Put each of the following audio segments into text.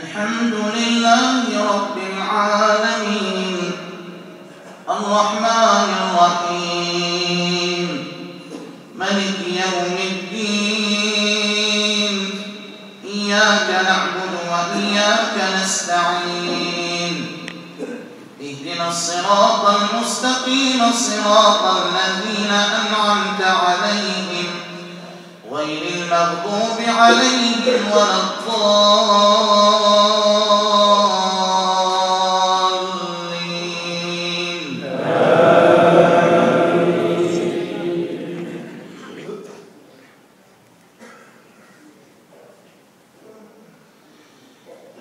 الحمد لله رب العالمين الرحمن الرحيم ملك يوم الدين إياك نعبد وإياك نستعين اهدنا الصراط المستقيم صراط الذين أنعمت عليهم غير المغضوب عليهم ولا الضالين.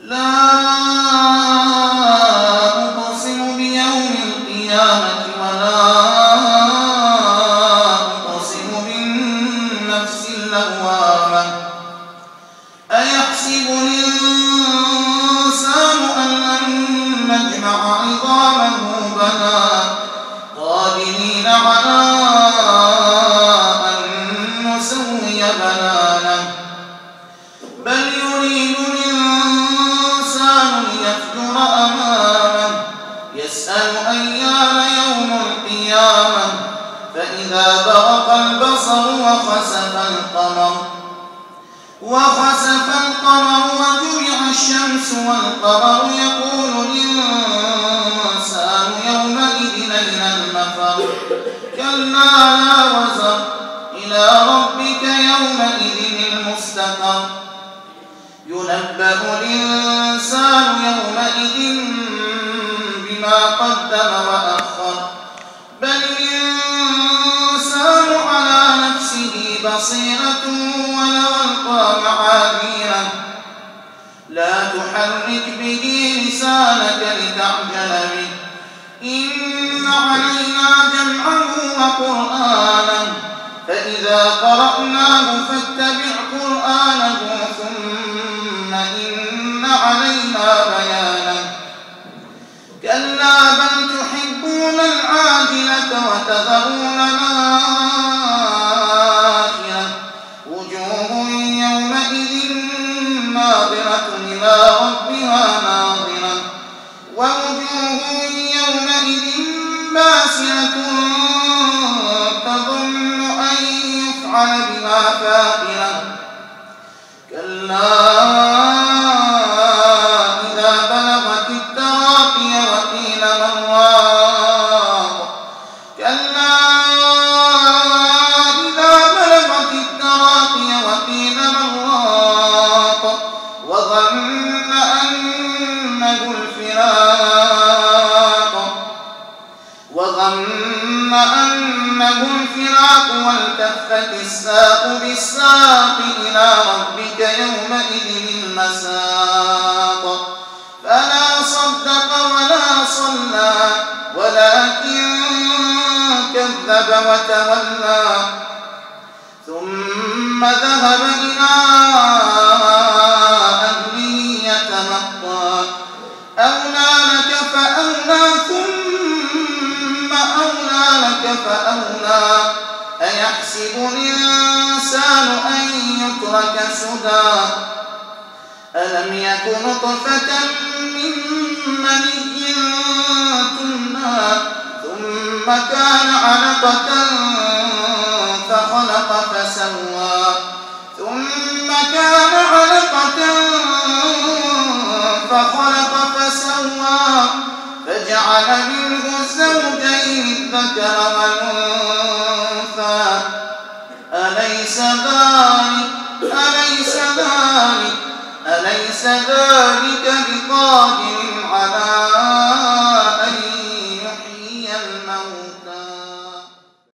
لا أقسم بيوم القيامة ولا أقسم بالنفس اللوامة أيحسب الإنسان أن لن نجمع عظامه بلى قادرين على أن نسوي بنانه بل يريد الإنسان ليفجر أمامه يسأل أيان يوم القيامة فإذا برق البصر وخسف القمر وجمع الشمس والقمر يقول الإنسان يومئذ أين المفر كلا لا وزر إلى ربك يومئذ المستقر ينبأ الإنسان يومئذ بما قدم وأخر بل الإنسان على نفسه بصيرة ولو ألقى معاذيره لا تحرك به لسانك لتعجل به إن علينا جمعه وقرآنه فإذا قرأناه فاتبع قرآنه ثم إن علينا بيانه كلا بل تحبون العاجلة وتذرون الآخرة وجوه يومئذ ناظرة إلى ربها ناظرة ووجوه يومئذ باسرة تظن أن يفعل بها فاقرة كلا إذا بلغت التراقي وقيل من راق كلا إذا بلغت التراقي وقيل من راق وظن أنه الفراق والتفت الساق بالساق إلى ربك يومئذ المساق فلا صدق ولا صلى ولكن كذب وتولى ثم ذهب إلى أهله يتمطى أولى لك فأولى ثم أولى لك فأولى أيحسب الإنسان أن يترك سدى ألم يك نطفة من مني تمنى ثم كان علقة فخلق فسوى ثم كان علقة فخلق فسوى فجعل منه الزوجين الذكر والأنثى أليس ذلك